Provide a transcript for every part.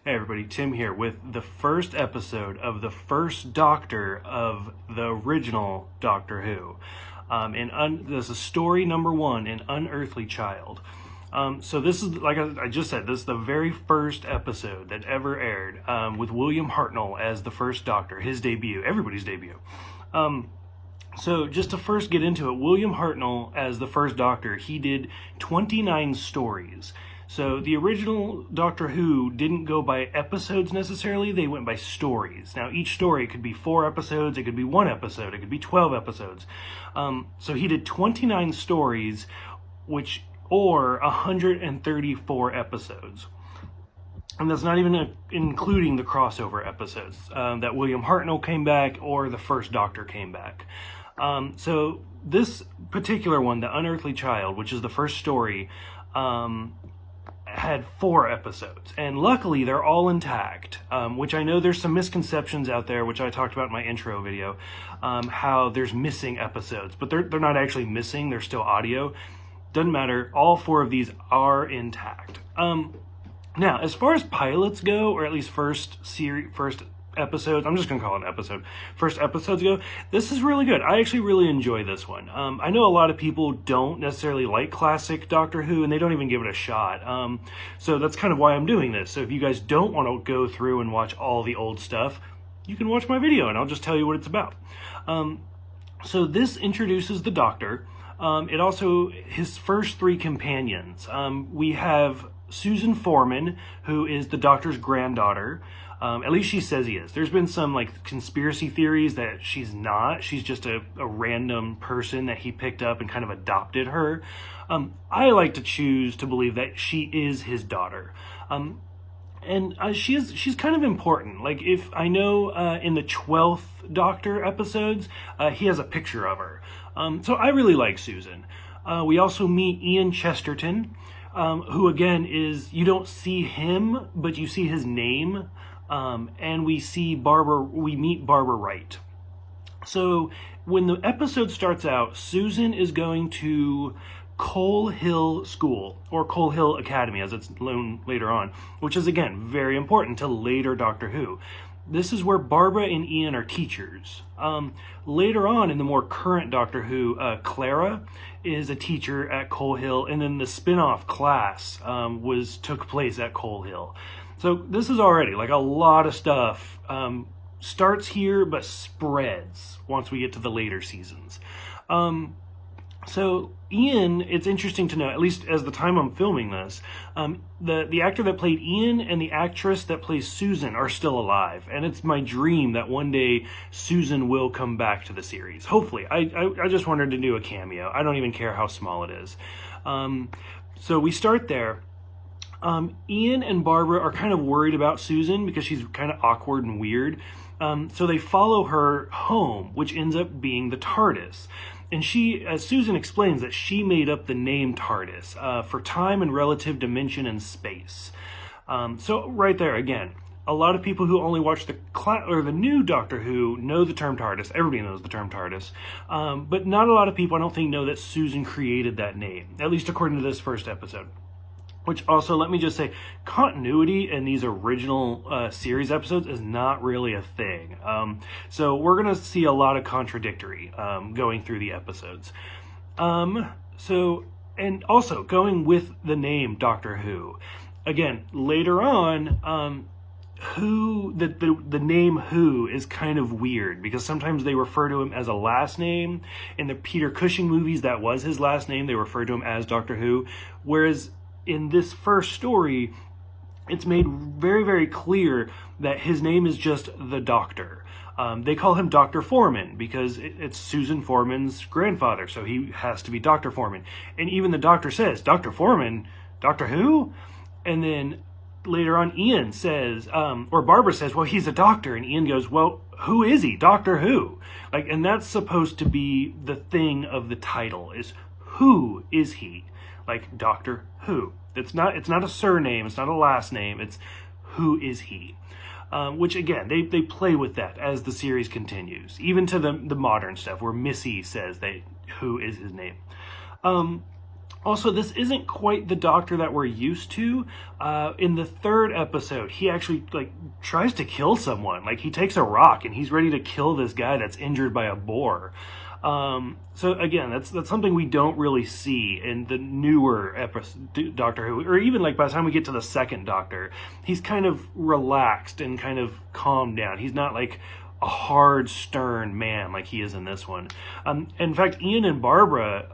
Hey everybody, Tim here with the first episode of the first Doctor of the original Doctor Who. This is story number 1 in Unearthly Child. So this is, like I just said, this is the very first episode that ever aired, with William Hartnell as the first Doctor, his debut, everybody's debut. So just to first get into it, William Hartnell as the first Doctor, he did 29 stories. So the original Doctor Who didn't go by episodes necessarily, they went by stories. Now each story could be 4 episodes, it could be 1 episode, it could be 12 episodes. So he did 29 stories, or 134 episodes. And that's not even including the crossover episodes, that William Hartnell came back or the first Doctor came back. So this particular one, The Unearthly Child, which is the first story, had 4 episodes, and luckily they're all intact, which I know there's some misconceptions out there, which I talked about in my intro video, how there's missing episodes, but they're not actually missing, they're still audio. Doesn't matter, all 4 of these are intact. Now, as far as pilots go, or at least first episodes, I'm just going to call it an episode, first episodes go, this is really good. I actually really enjoy this one. I know a lot of people don't necessarily like classic Doctor Who, and they don't even give it a shot. So that's kind of why I'm doing this. So if you guys don't want to go through and watch all the old stuff, you can watch my video and I'll just tell you what it's about. So this introduces the Doctor. It also, his first 3 companions. We have Susan Foreman, who is the Doctor's granddaughter. At least she says he is. There's been some conspiracy theories that she's not. She's just a random person that he picked up and kind of adopted her. I like to choose to believe that she is his daughter. And she's kind of important. Like, if I know in the 12th Doctor episodes, he has a picture of her. So I really like Susan. We also meet Ian Chesterton, who again is, you don't see him, but you see his name. And we meet Barbara Wright. So when the episode starts out, Susan is going to Coal Hill School, or Coal Hill Academy as it's known later on, which is again very important to later Doctor Who. This is where Barbara and Ian are teachers. Later on in the more current Doctor Who, Clara is a teacher at Coal Hill, and then the spin-off class took place at Coal Hill. So this is already like a lot of stuff starts here but spreads once we get to the later seasons. So Ian, it's interesting to know, at least as the time I'm filming this, the actor that played Ian and the actress that plays Susan are still alive, and it's my dream that one day Susan will come back to the series. Hopefully. I just want her to do a cameo. I don't even care how small it is. So we start there. Ian and Barbara are kind of worried about Susan because she's kind of awkward and weird. So they follow her home, which ends up being the TARDIS. And as Susan explains, that she made up the name TARDIS for time and relative dimension and space. So right there, again, a lot of people who only watch the new Doctor Who know the term TARDIS. Everybody knows the term TARDIS. But not a lot of people, I don't think, know that Susan created that name, at least according to this first episode. Which also, let me just say, continuity in these original series episodes is not really a thing. So we're going to see a lot of contradictory going through the episodes. And also, going with the name Doctor Who. Again, later on, the name Who is kind of weird, because sometimes they refer to him as a last name. In the Peter Cushing movies, that was his last name. They referred to him as Doctor Who. Whereas in this first story, it's made very, very clear that his name is just the Doctor. They call him Dr. Foreman because it's Susan Foreman's grandfather, so he has to be Dr. Foreman. And even the Doctor says, Dr. Foreman? Doctor Who? And then later on, Ian says, or Barbara says, well, he's a doctor. And Ian goes, well, who is he? Doctor Who? And that's supposed to be the thing of the title, is who is he? Like Doctor Who. It's not a surname, it's not a last name, it's who is he? Which again, they play with that as the series continues, even to the modern stuff where Missy says who is his name. Also, this isn't quite the Doctor that we're used to. In the third episode, he actually like tries to kill someone. Like he takes a rock and he's ready to kill this guy that's injured by a boar. So again, that's something we don't really see in the newer episode, Doctor Who, or even like by the time we get to the second Doctor, he's kind of relaxed and kind of calmed down. He's not like a hard, stern man like he is in this one. In fact, Ian and Barbra,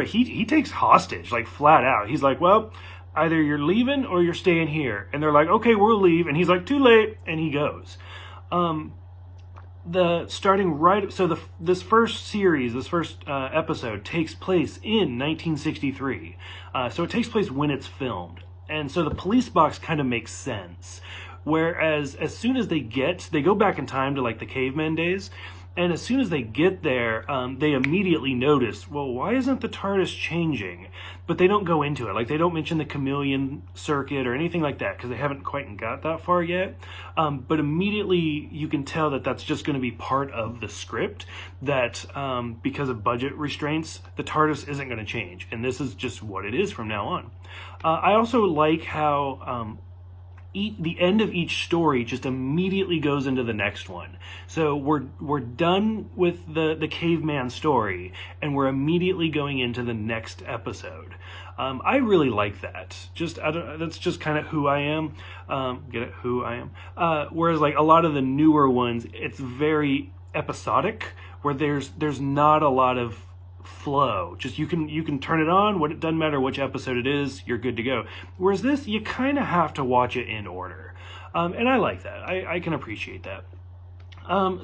he takes hostage, like flat out. He's like, well, either you're leaving or you're staying here. And they're like, okay, we'll leave. And he's like, too late. And he goes. This first episode takes place in 1963. So it takes place when it's filmed. And so the police box kind of makes sense. Whereas as soon as they go back in time to like the caveman days, and as soon as they get there, they immediately notice, well, why isn't the TARDIS changing? But they don't go into it. Like they don't mention the chameleon circuit or anything like that because they haven't quite got that far yet. But immediately you can tell that that's just going to be part of the script, that because of budget restraints, the TARDIS isn't going to change. And this is just what it is from now on. I also like how the end of each story just immediately goes into the next one. So we're done with the caveman story, and we're immediately going into the next episode. I really like that. That's just kind of who I am. Get it? Who I am. Whereas like a lot of the newer ones, it's very episodic, where there's not a lot of flow. Just you can turn it on. It doesn't matter which episode it is, you're good to go. Whereas this, you kind of have to watch it in order, and I like that. I can appreciate that.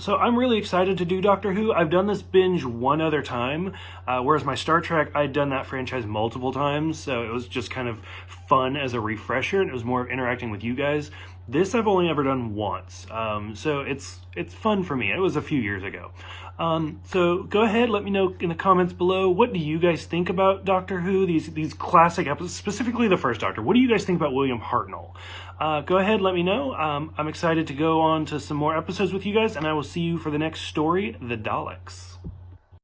So I'm really excited to do Doctor Who. I've done this binge one other time, whereas my Star Trek, I'd done that franchise multiple times, so it was just kind of fun as a refresher, and it was more interacting with you guys. This I've only ever done once, so it's fun for me. It was a few years ago. So go ahead, let me know in the comments below, what do you guys think about Doctor Who, these classic episodes, specifically the first Doctor. What do you guys think about William Hartnell? Go ahead, let me know. I'm excited to go on to some more episodes with you guys, and I will see you for the next story, The Daleks.